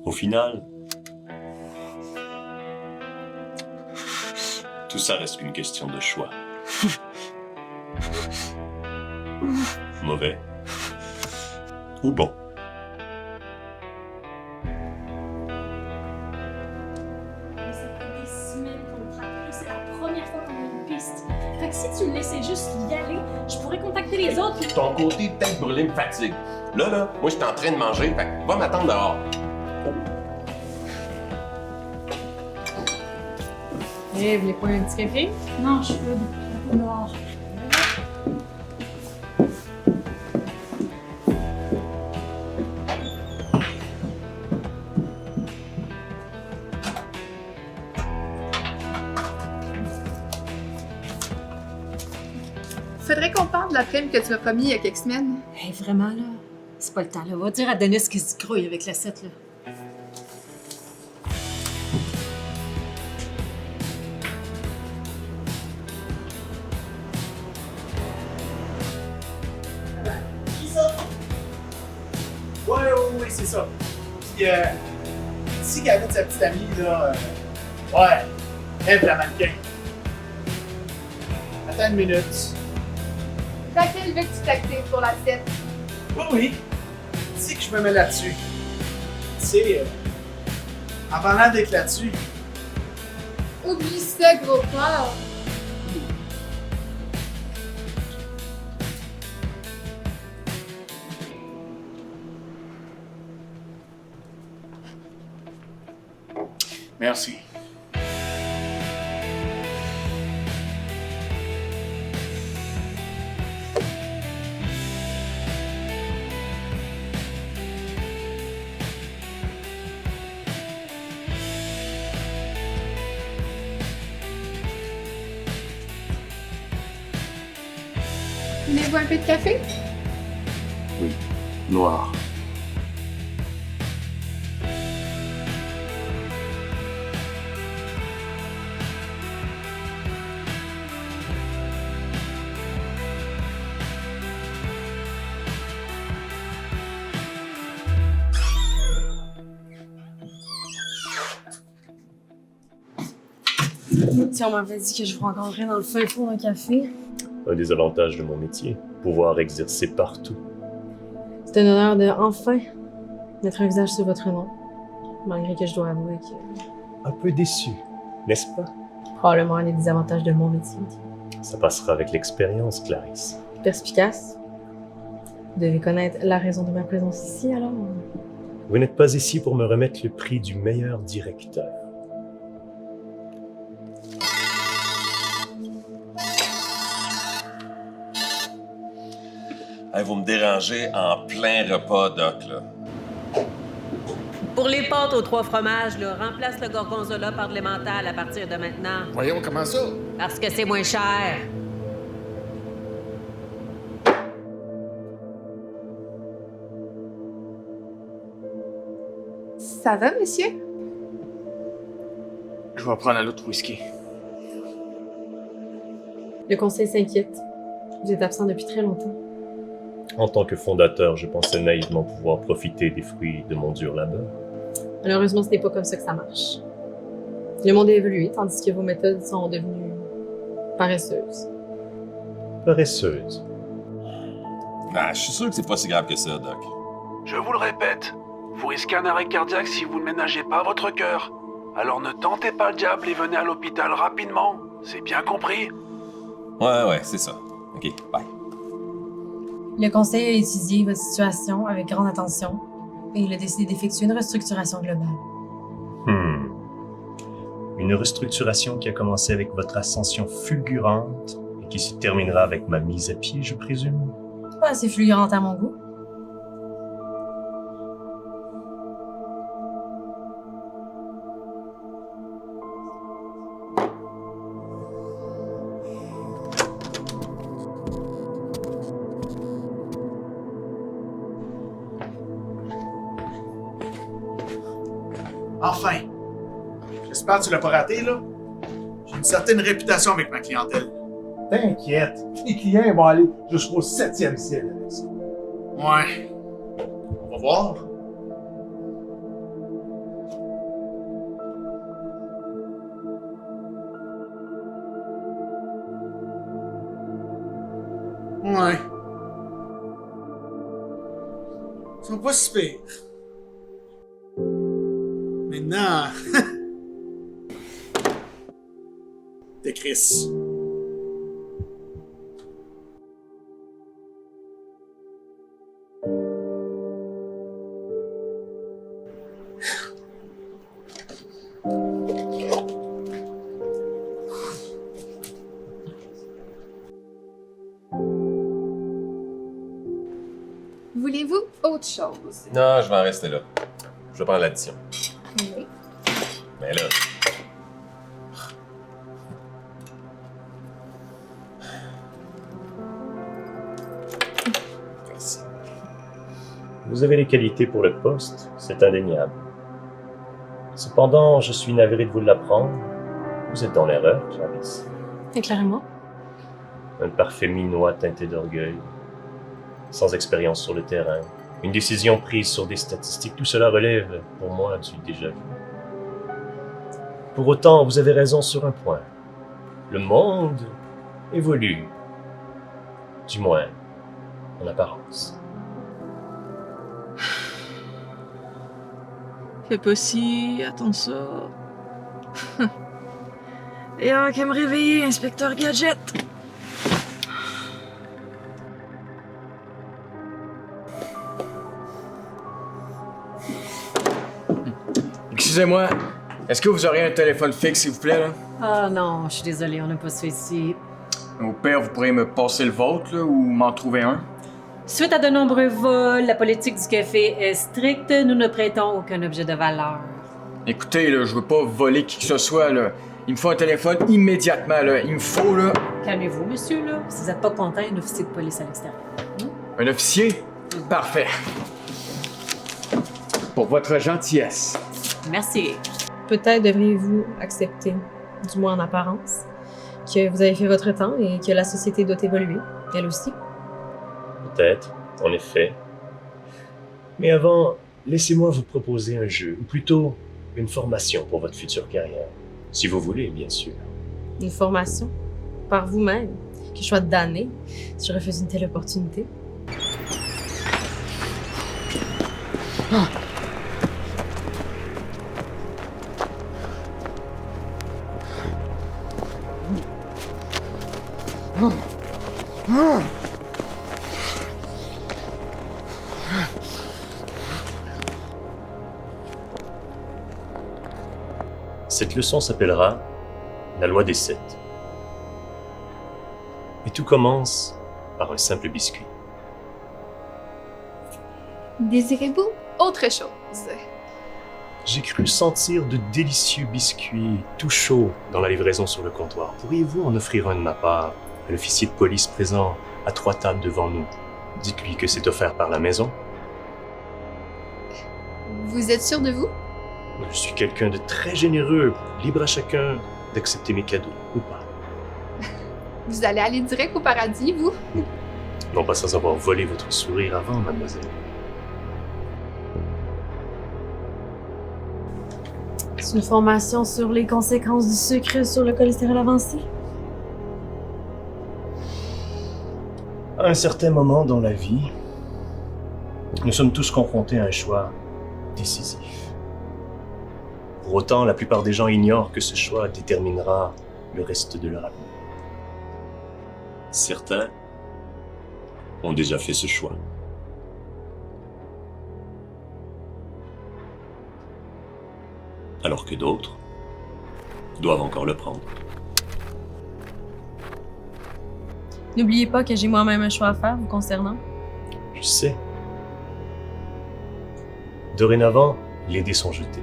Au final, tout ça reste qu'une question de choix. Mauvais ou bon. Mais ça fait des semaines qu'on le traque. Là, c'est la première fois qu'on a une piste. Fait que si tu me laissais juste y aller, je pourrais contacter les autres. puis- Ton côté tête brûlée me fatigue. Là, moi, je suis en train de manger, fait que va m'attendre dehors. Eh, vous voulez pas un petit café? Non, je peux dehors. Faudrait qu'on parle de la prime que tu m'as promis il y a quelques semaines. Eh, vraiment, là, c'est pas le temps, là. Va dire à Denis qu'il se grouille avec l'assiette, là. Qui ça? Ouais, c'est ça. Puis, ici qui habite sa petite amie, là, ouais, Ève la mannequin. Attends une minute. Laquelle veut que tu t'actives pour l'assiette? Oui. Tu sais que je me mets là-dessus. Tu sais, en parlant d'être là-dessus, Oublie ça, gros porc! merci. Voulez-vous un peu de café? Oui, noir. Si on m'avait dit que je vous rencontrerais dans le fin fond d'un café. Un des avantages de mon métier, pouvoir exercer partout. C'est un honneur de, enfin, mettre un visage sur votre nom. Malgré que je dois avouer que Un peu déçu, n'est-ce pas? probablement un des désavantages de mon métier. Ça passera avec l'expérience, Clarisse. Perspicace. Vous devez connaître la raison de ma présence ici, alors. Vous n'êtes pas ici pour me remettre le prix du meilleur directeur. Hey, vous me dérangez en plein repas, Doc, là. Pour les pâtes aux 3 fromages, là, remplace le gorgonzola par de l'emmental à partir de maintenant. Voyons comment ça? Parce que c'est moins cher. Ça va, monsieur? Je vais prendre un autre whisky. Le conseil s'inquiète. Vous êtes absent depuis très longtemps. En tant que fondateur, je pensais naïvement pouvoir profiter des fruits de mon dur labeur. Malheureusement, ce n'est pas comme ça que ça marche. Le monde a évolué, tandis que vos méthodes sont devenues paresseuses. Paresseuse. Ah, je suis sûr que c'est pas si grave que ça, Doc. Je vous le répète, vous risquez un arrêt cardiaque si vous ne ménagez pas votre cœur. Alors ne tentez pas le diable et venez à l'hôpital rapidement. C'est bien compris? Ouais, c'est ça. OK, bye. Le conseil a étudié votre situation avec grande attention et il a décidé d'effectuer une restructuration globale. Une restructuration qui a commencé avec votre ascension fulgurante et qui se terminera avec ma mise à pied, je présume. Pas assez fulgurante à mon goût. Enfin! J'espère que tu l'as pas raté, là. J'ai une certaine réputation avec ma clientèle. T'inquiète, les clients vont aller jusqu'au 7e ciel avec ça. Ouais. On va voir. Ouais. Ils sont pas si pires. Maintenant... T'es Chris. Voulez-vous autre chose? Non, je vais en rester là. Je vais prendre l'addition. Oui. Mais là... Merci. Vous avez les qualités pour le poste, c'est indéniable. Cependant, je suis navré de vous l'apprendre. Vous êtes dans l'erreur, Jarvis. Éclairez-moi. Un parfait minois teinté d'orgueil. Sans expérience sur le terrain. Une décision prise sur des statistiques. Tout cela relève, pour moi, du déjà-vu. Pour autant, vous avez raison sur un point. Le monde évolue. Du moins, en apparence. Fais pas ci, attends ça. Et qu'à me réveiller, inspecteur Gadget. Excusez-moi, est-ce que vous auriez un téléphone fixe, s'il vous plaît, là? Ah non, je suis désolée, on n'a pas ça ici. Au pire, vous pourriez me passer le vôtre, là, ou m'en trouver un? Suite à de nombreux vols, la politique du café est stricte. Nous ne prêtons aucun objet de valeur. Écoutez, là, je veux pas voler qui que ce soit, là. Il me faut un téléphone immédiatement, là. Il me faut, là... Calmez-vous, monsieur, là. Si vous n'êtes pas content, il y a un officier de police à l'extérieur. Un officier? Parfait. Pour votre gentillesse. Merci. Peut-être devriez-vous accepter, du moins en apparence, que vous avez fait votre temps et que la société doit évoluer, elle aussi. Peut-être, en effet. Mais avant, laissez-moi vous proposer un jeu, ou plutôt une formation pour votre future carrière. Si vous voulez, bien sûr. Une formation, par vous-même. Que je sois damné si je refuse une telle opportunité. Cette leçon s'appellera la loi des 7. Et tout commence par un simple biscuit. Désirez-vous autre chose? J'ai cru sentir de délicieux biscuits tout chauds dans la livraison sur le comptoir. Pourriez-vous en offrir un de ma part à l'officier de police présent à 3 tables devant nous? Dites-lui que c'est offert par la maison. Vous êtes sûr de vous? Je suis quelqu'un de très généreux, libre à chacun d'accepter mes cadeaux, ou pas. Vous allez aller direct au paradis, vous? Non pas sans avoir volé votre sourire avant, mademoiselle. C'est une formation sur les conséquences du sucre sur le cholestérol avancé. À un certain moment dans la vie, nous sommes tous confrontés à un choix décisif. Pour autant, la plupart des gens ignorent que ce choix déterminera le reste de leur avenir. Certains ont déjà fait ce choix. Alors que d'autres doivent encore le prendre. N'oubliez pas que j'ai moi-même un choix à faire vous concernant. Je sais. Dorénavant, les dés sont jetés.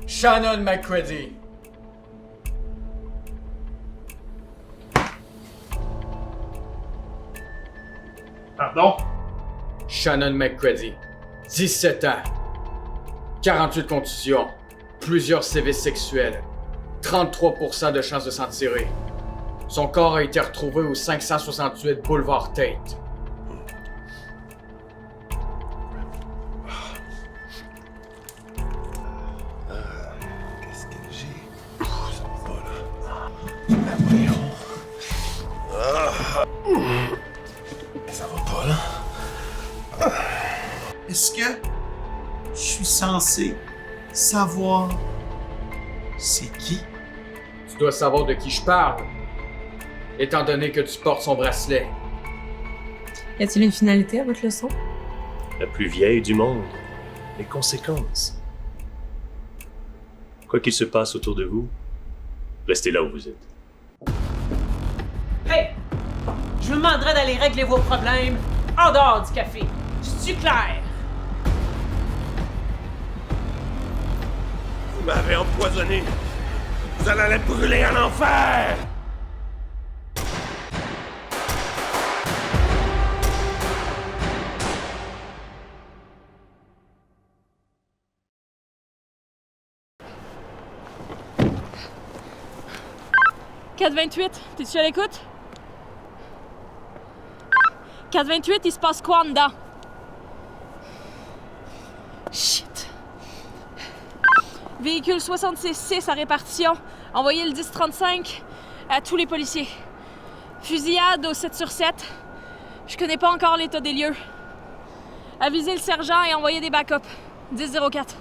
Shannon McCready. Pardon? Shannon McCready. 17 ans. 48 contusions. Plusieurs sévices sexuels. 33% de chances de s'en tirer. Son corps a été retrouvé au 568 boulevard Tate. Qu'est-ce que j'ai? Ça va pas, là. Ah, voyons. Ça va pas, là. Est-ce que je suis censé savoir c'est qui? Tu dois savoir de qui je parle, étant donné que tu portes son bracelet. Y a-t-il une finalité à votre leçon? La plus vieille du monde. Les conséquences. Quoi qu'il se passe autour de vous, restez là où vous êtes. Hey! Je vous demanderais d'aller régler vos problèmes en dehors du café. Je suis clair? Vous m'avez empoisonné. Vous allez aller brûler en enfer! « 428, t'es-tu à l'écoute? 428, il se passe quoi en dedans? Shit. Véhicule 66 à répartition. Envoyez le 1035 à tous les policiers. Fusillade au 7/7. Je connais pas encore l'état des lieux. Avisez le sergent et envoyez des backups. 10-04.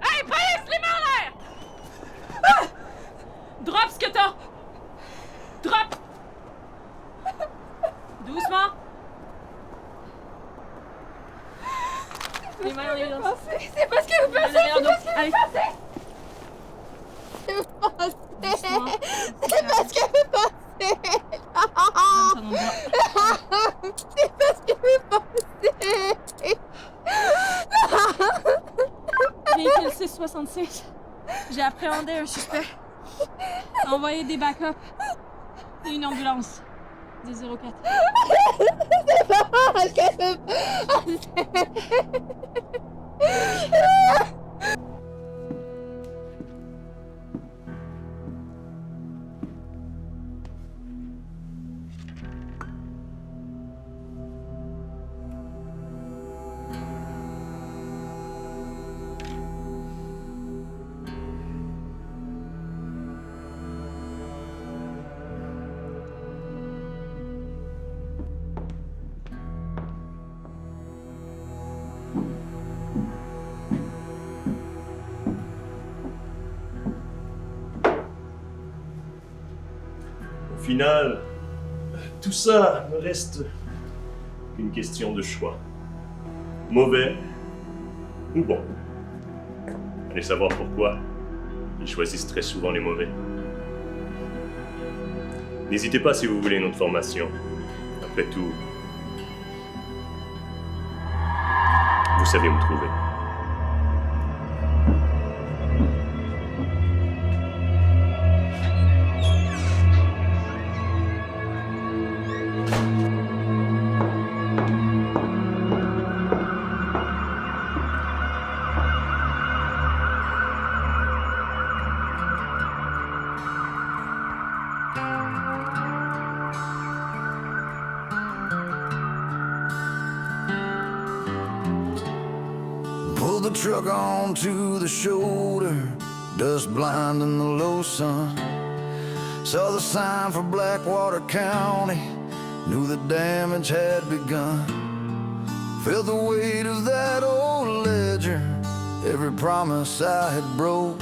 Hey, police, les mains en l'air! Ah! Drop ce que t'as! Drop! Doucement! Les mains en l'air. C'est pas ce que vous pensez! C'est pas ce que vous C'est pas ce que vous pensez! C'est pas ce que vous pensez! Véhicule 666. J'ai appréhendé un suspect. Envoyé des backups. Et une ambulance. 10-04. C'est pas ce que vous pensez! Au final, tout ça ne reste qu'une question de choix. Mauvais ou bon. Allez savoir pourquoi ils choisissent très souvent les mauvais. N'hésitez pas si vous voulez une autre formation. Après tout, vous savez où me trouver. Pull the truck onto the shoulder, dust blinding the low sun. Saw the sign for Blackwater County, knew the damage had begun. Felt the weight of that old ledger, every promise I had broke.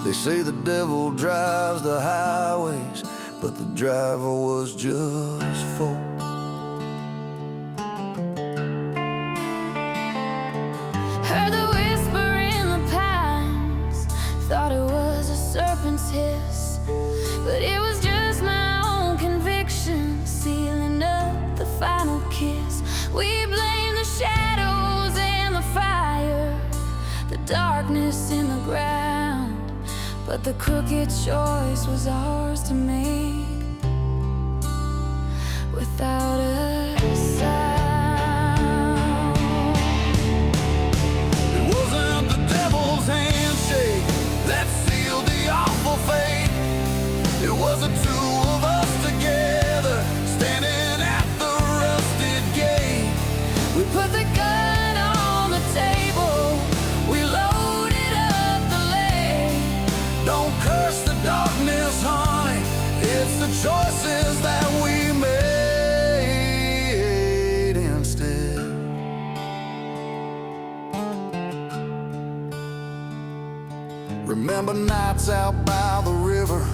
They say the devil drives the highways, but the driver was just folk. Heard the whisper in the pines, thought it was a serpent's hiss, but it was just my own conviction, sealing up the final kiss. We blame the shadows and the fire, the darkness in the ground, but the crooked choice was ours to make, without a sign. remember nights out by the river,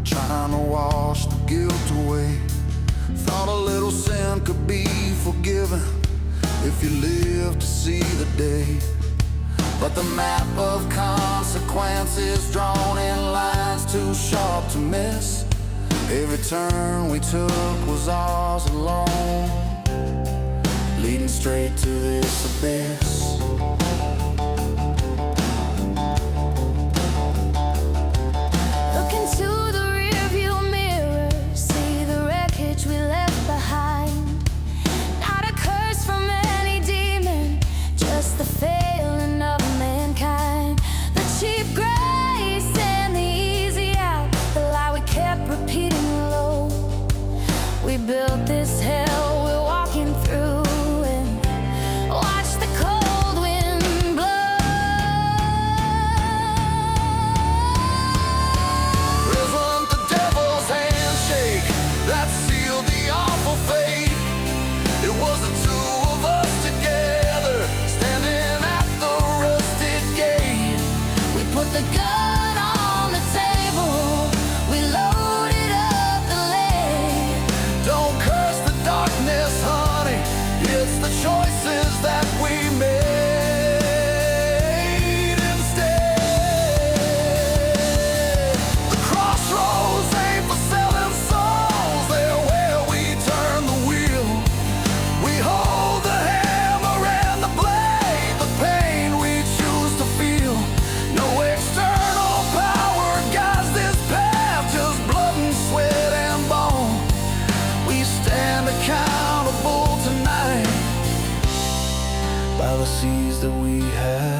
trying to wash the guilt away. Thought a little sin could be forgiven if you live to see the day. But the map of consequences drawn in lines too sharp to miss. Every turn we took was ours alone, leading straight to this abyss. Look into the rearview mirror, see the wreckage we left behind. Not a curse from any demon, just the failing of mankind. The cheap grace and the easy out, the lie we kept repeating low. We built this hell we're walking through, and watch the cold wind blow. Isn't the devil's handshake that sealed the awful fate? It was the two of us together, standing at the rusted gate. We put the gun on the table, we loaded up the lead. Don't curse the darkness, honey, it's the choices that we made instead. The crossroads ain't for selling souls, they're where we turn the wheel. We hold the hammer and the blade, the pain we choose to feel. No external power guides this path, just blood and sweat and bone. We stand accountable tonight by the seas that we have